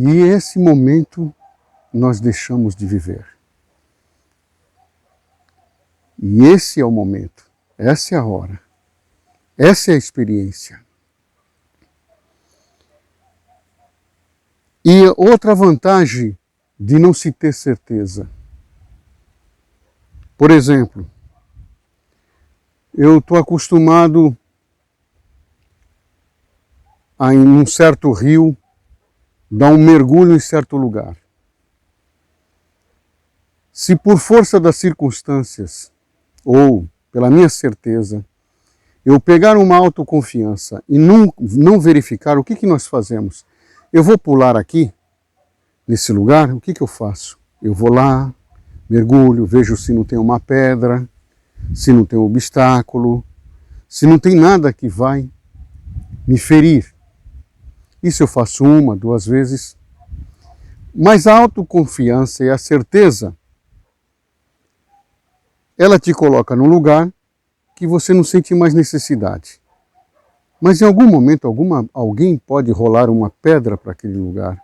E esse momento nós deixamos de viver. E esse é o momento, essa é a hora, essa é a experiência. E outra vantagem de não se ter certeza. Por exemplo, eu estou acostumado a, em um certo rio, dar um mergulho em certo lugar. Se por força das circunstâncias, ou pela minha certeza, eu pegar uma autoconfiança e não verificar, o que nós fazemos? Eu vou pular aqui, nesse lugar, o que eu faço? Eu vou lá, mergulho, vejo se não tem uma pedra, se não tem um obstáculo, se não tem nada que vai me ferir. Isso eu faço uma, duas vezes. Mas a autoconfiança e a certeza, ela te coloca num lugar que você não sente mais necessidade. Mas em algum momento, alguém pode rolar uma pedra para aquele lugar.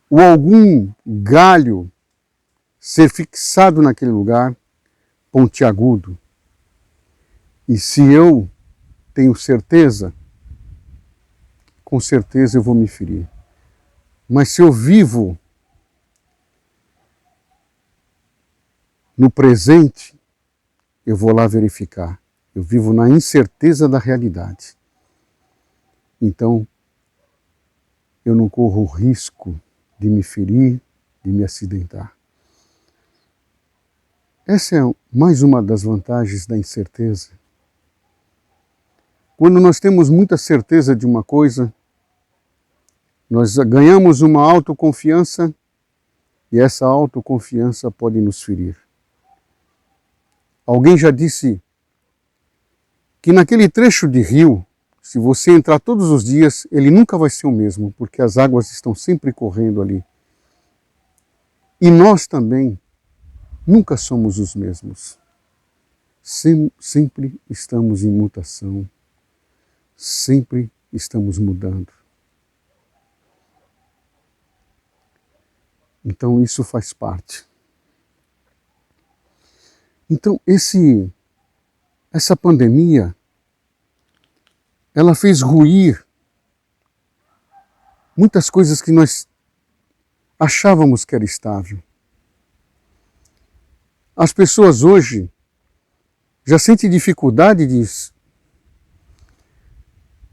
Ou algum galho ser fixado naquele lugar, pontiagudo. E se eu tenho certeza, com certeza eu vou me ferir. Mas se eu vivo no presente, eu vou lá verificar. Eu vivo na incerteza da realidade. Então, eu não corro o risco de me ferir, de me acidentar. Essa é mais uma das vantagens da incerteza. Quando nós temos muita certeza de uma coisa, nós ganhamos uma autoconfiança e essa autoconfiança pode nos ferir. Alguém já disse que naquele trecho de rio, se você entrar todos os dias, ele nunca vai ser o mesmo, porque as águas estão sempre correndo ali. E nós também nunca somos os mesmos. Sempre estamos em mutação, sempre estamos mudando. Então isso faz parte. Então essa pandemia, ela fez ruir muitas coisas que nós achávamos que era estável. As pessoas hoje já sentem dificuldade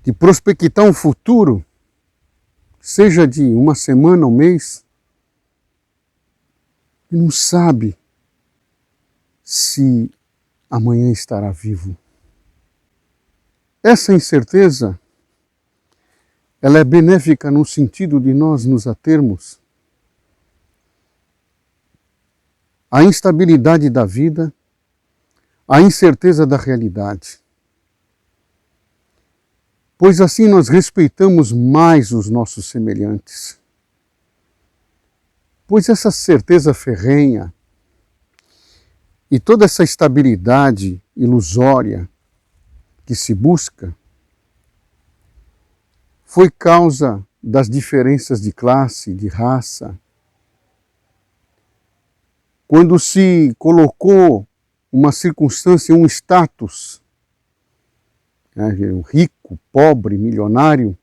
de prospectar um futuro, seja de uma semana, um mês, e não sabe se amanhã estará vivo. Essa incerteza, ela é benéfica no sentido de nós nos atermos à instabilidade da vida, à incerteza da realidade. Pois assim nós respeitamos mais os nossos semelhantes. Pois essa certeza ferrenha e toda essa estabilidade ilusória que se busca foi causa das diferenças de classe, de raça. Quando se colocou uma circunstância, um status, rico, pobre, milionário,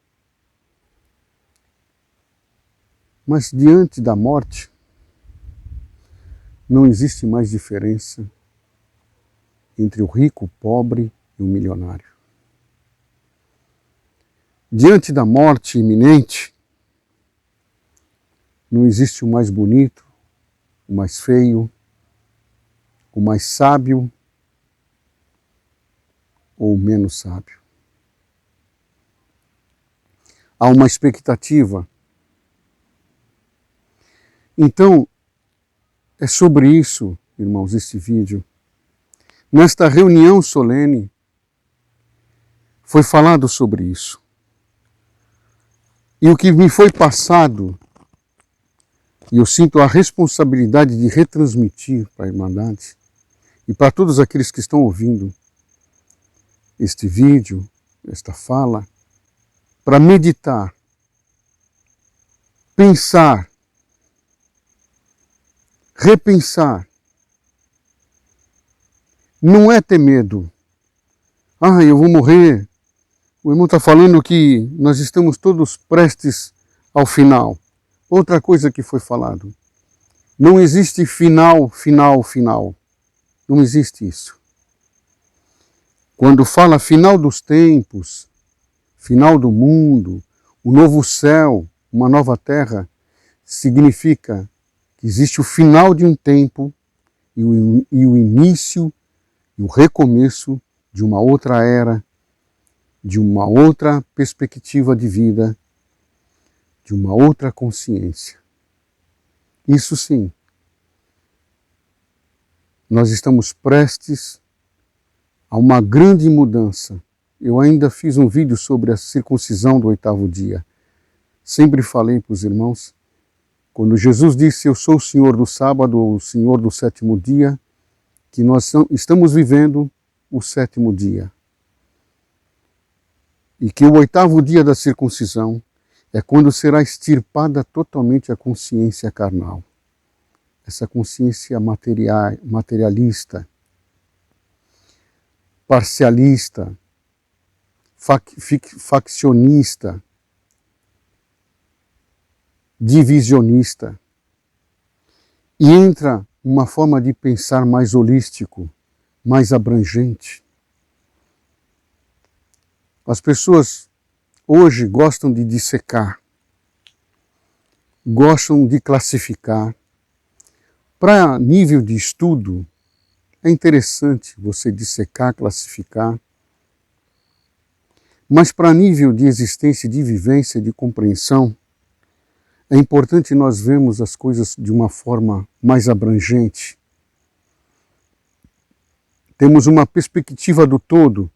mas diante da morte não existe mais diferença entre o rico, o pobre e o milionário. Diante da morte iminente, não existe o mais bonito, o mais feio, o mais sábio ou o menos sábio. Há uma expectativa. Então, é sobre isso, irmãos, este vídeo. Nesta reunião solene, foi falado sobre isso. E o que me foi passado, e eu sinto a responsabilidade de retransmitir para a Irmandade e para todos aqueles que estão ouvindo este vídeo, esta fala, para meditar pensar, repensar. Não é ter medo. Ah, eu vou morrer. O irmão está falando que nós estamos todos prestes ao final. Outra coisa que foi falado. Não existe final, final, final. Não existe isso. Quando fala final dos tempos, final do mundo, o novo céu, uma nova terra, significa que existe o final de um tempo e o início e o recomeço de uma outra era, de uma outra perspectiva de vida, de uma outra consciência. Isso sim, nós estamos prestes a uma grande mudança. Eu ainda fiz um vídeo sobre a circuncisão do 8º dia. Sempre falei para os irmãos, quando Jesus disse, eu sou o Senhor do sábado, ou o Senhor do 7º dia, que nós estamos vivendo o 7º dia. E que o 8º dia da circuncisão é quando será extirpada totalmente a consciência carnal. Essa consciência materialista, parcialista, faccionista, divisionista. E entra uma forma de pensar mais holístico, mais abrangente. As pessoas hoje gostam de dissecar, gostam de classificar. Para nível de estudo, é interessante você dissecar, classificar, mas para nível de existência, de vivência, de compreensão, é importante nós vermos as coisas de uma forma mais abrangente. Temos uma perspectiva do todo.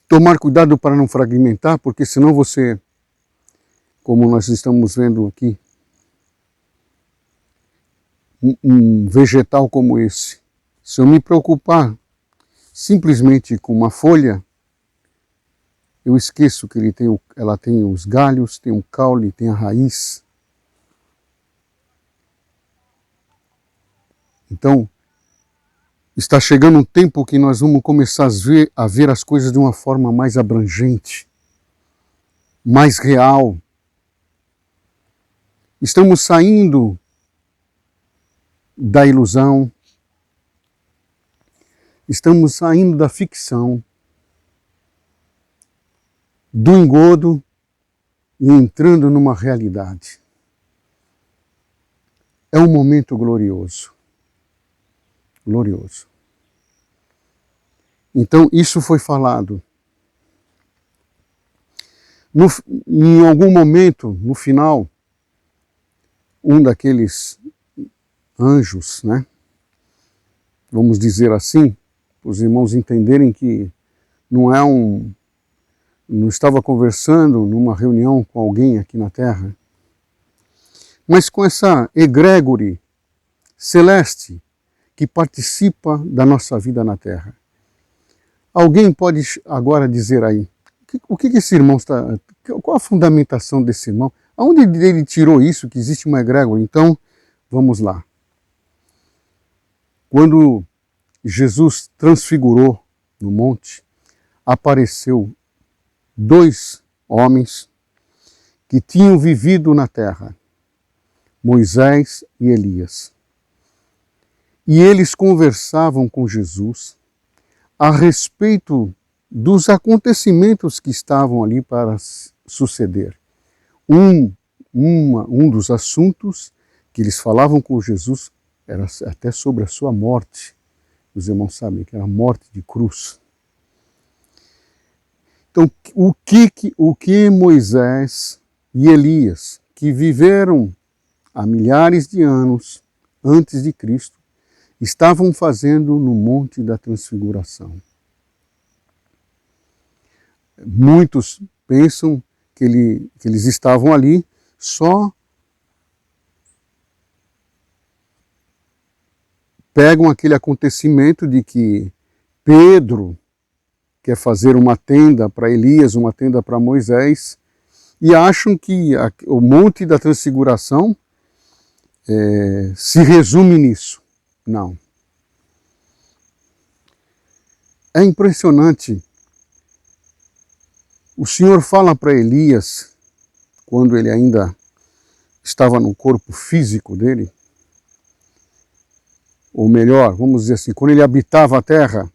Tomar cuidado para não fragmentar, porque senão você, como nós estamos vendo aqui, um vegetal como esse, se eu me preocupar simplesmente com uma folha, eu esqueço que ela tem os galhos, tem o caule, tem a raiz. Então, está chegando um tempo que nós vamos começar a ver as coisas de uma forma mais abrangente, mais real. Estamos saindo da ilusão, estamos saindo da ficção, do engodo e entrando numa realidade. É um momento glorioso. Glorioso. Então, isso foi falado. Em algum momento, no final, um daqueles anjos, né? Vamos dizer assim, para os irmãos entenderem que não estava conversando numa reunião com alguém aqui na Terra, mas com essa egrégore celeste que participa da nossa vida na Terra. Alguém pode agora dizer aí, o que esse irmão está... Qual a fundamentação desse irmão? Aonde ele tirou isso, que existe uma egrégora? Então, vamos lá. Quando Jesus transfigurou no monte, apareceu 2 homens que tinham vivido na terra, Moisés e Elias. E eles conversavam com Jesus a respeito dos acontecimentos que estavam ali para suceder. Um dos assuntos que eles falavam com Jesus era até sobre a sua morte. Os irmãos sabem que era a morte de cruz. Então, o que Moisés e Elias, que viveram há milhares de anos antes de Cristo, estavam fazendo no Monte da Transfiguração? Muitos pensam que eles estavam ali só pegam aquele acontecimento de que Pedro quer fazer uma tenda para Elias, uma tenda para Moisés, e acham que o Monte da Transfiguração se resume nisso. Não. É impressionante. O Senhor fala para Elias, quando ele ainda estava no corpo físico dele, ou melhor, vamos dizer assim, quando ele habitava a terra,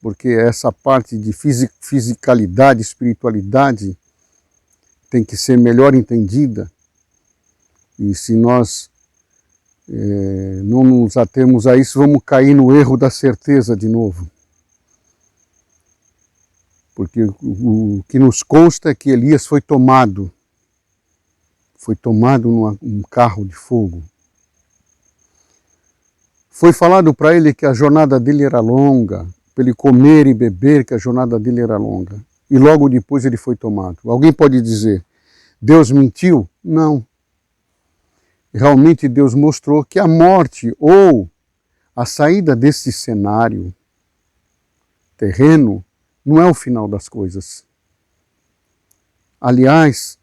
porque essa parte de fisicalidade, espiritualidade, tem que ser melhor entendida. E se nós não nos atemos a isso, vamos cair no erro da certeza de novo. Porque o que nos consta é que Elias foi tomado num carro de fogo. Foi falado para ele que a jornada dele era longa, para ele comer e beber, que a jornada dele era longa. E logo depois ele foi tomado. Alguém pode dizer, Deus mentiu? Não. Realmente Deus mostrou que a morte ou a saída desse cenário terreno não é o final das coisas. Aliás,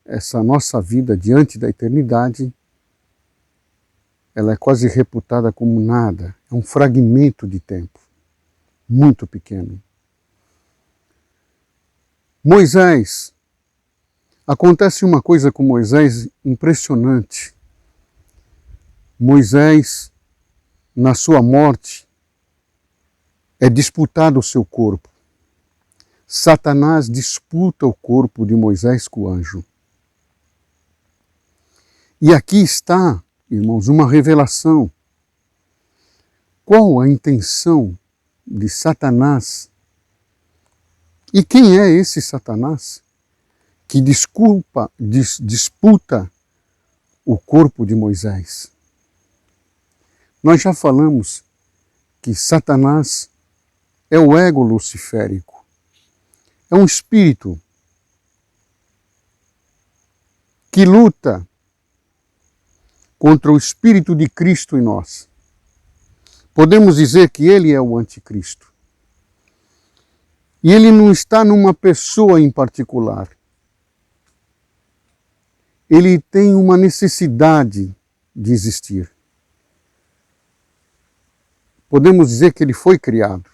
essa nossa vida diante da eternidade, ela é quase reputada como nada. É um fragmento de tempo, muito pequeno. Moisés, acontece uma coisa com Moisés impressionante. Moisés, na sua morte, é disputado o seu corpo. Satanás disputa o corpo de Moisés com o anjo. E aqui está, irmãos, uma revelação. Qual a intenção de Satanás? E quem é esse Satanás que disputa o corpo de Moisés? Nós já falamos que Satanás é o ego luciférico. É um espírito que luta contra o Espírito de Cristo em nós. Podemos dizer que ele é o anticristo. E ele não está numa pessoa em particular. Ele tem uma necessidade de existir. Podemos dizer que ele foi criado.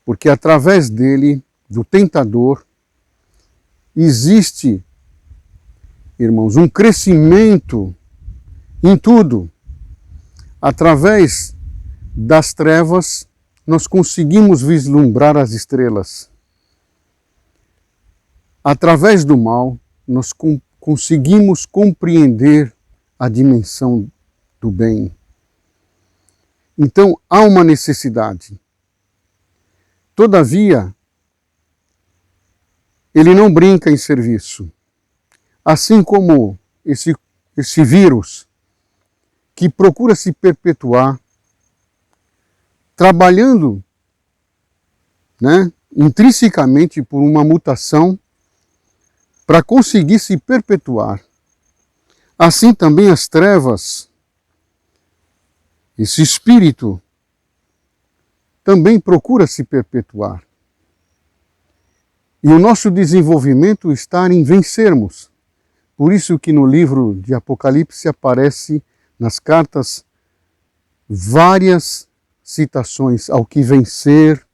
Porque através dele, do tentador, existe, irmãos, um crescimento em tudo. Através das trevas, nós conseguimos vislumbrar as estrelas. Através do mal, nós conseguimos compreender a dimensão do bem. Então, há uma necessidade. Todavia, ele não brinca em serviço. Assim como esse vírus que procura se perpetuar, trabalhando, intrinsecamente por uma mutação para conseguir se perpetuar. Assim também as trevas, esse espírito, também procura se perpetuar. E o nosso desenvolvimento está em vencermos. Por isso que no livro de Apocalipse aparece nas cartas várias citações: ao que vencer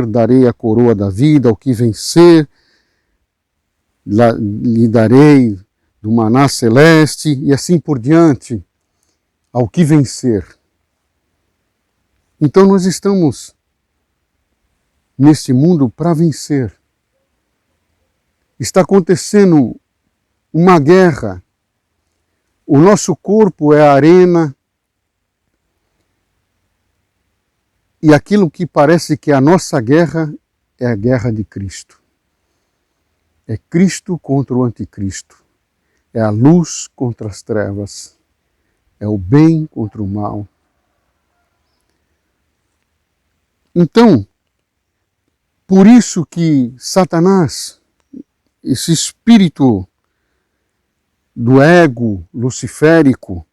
darei a coroa da vida, ao que vencer lhe darei do maná celeste, e assim por diante, ao que vencer. Então nós estamos neste mundo para vencer. Está acontecendo uma guerra. O nosso corpo é a arena. E aquilo que parece que é a nossa guerra é a guerra de Cristo. É Cristo contra o anticristo. É a luz contra as trevas. É o bem contra o mal. Então, por isso que Satanás, esse espírito do ego luciférico,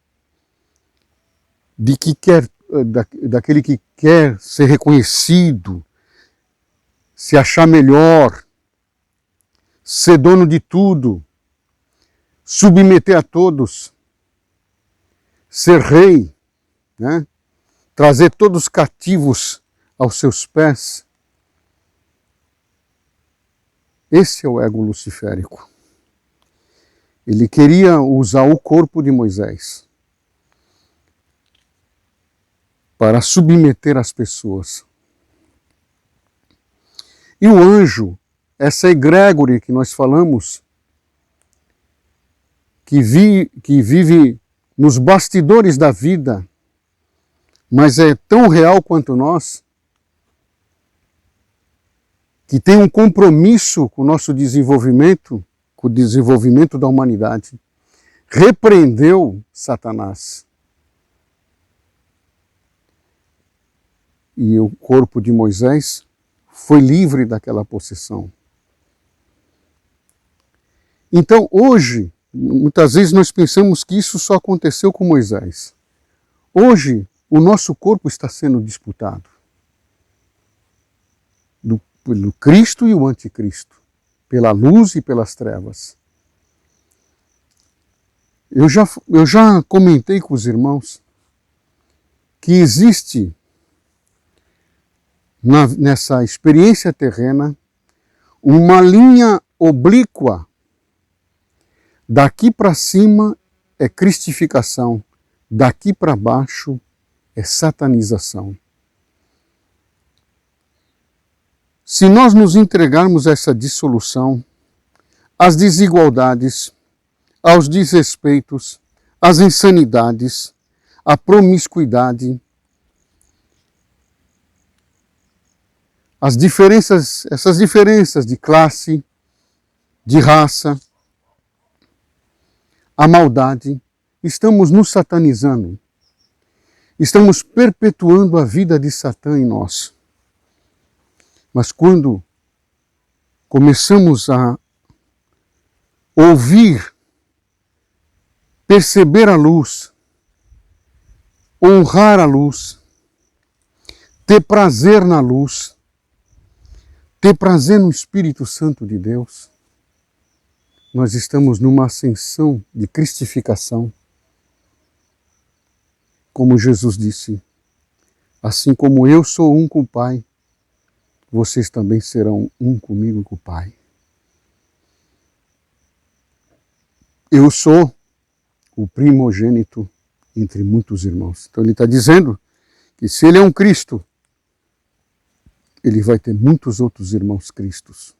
daquele que quer ser reconhecido, se achar melhor, ser dono de tudo, submeter a todos, ser rei, né? Trazer todos cativos aos seus pés. Esse é o ego luciférico. Ele queria usar o corpo de Moisés para submeter as pessoas. E o anjo, essa egrégore que nós falamos, que vive nos bastidores da vida, mas é tão real quanto nós, que tem um compromisso com o nosso desenvolvimento, com o desenvolvimento da humanidade, repreendeu Satanás. E o corpo de Moisés foi livre daquela possessão. Então, hoje, muitas vezes nós pensamos que isso só aconteceu com Moisés. Hoje, o nosso corpo está sendo disputado pelo Cristo e o anticristo, pela luz e pelas trevas. Eu já comentei com os irmãos que existe nessa experiência terrena uma linha oblíqua. Daqui para cima é cristificação, daqui para baixo é satanização. Se nós nos entregarmos a essa dissolução, às desigualdades, aos desrespeitos, às insanidades, à promiscuidade, essas diferenças de classe, de raça, a maldade, estamos nos satanizando. Estamos perpetuando a vida de Satã em nós. Mas quando começamos a ouvir, perceber a luz, honrar a luz, ter prazer na luz, ter prazer no Espírito Santo de Deus, nós estamos numa ascensão de cristificação. Como Jesus disse, assim como eu sou um com o Pai, vocês também serão um comigo e com o Pai. Eu sou o primogênito entre muitos irmãos. Então ele está dizendo que se ele é um Cristo, ele vai ter muitos outros irmãos Cristos.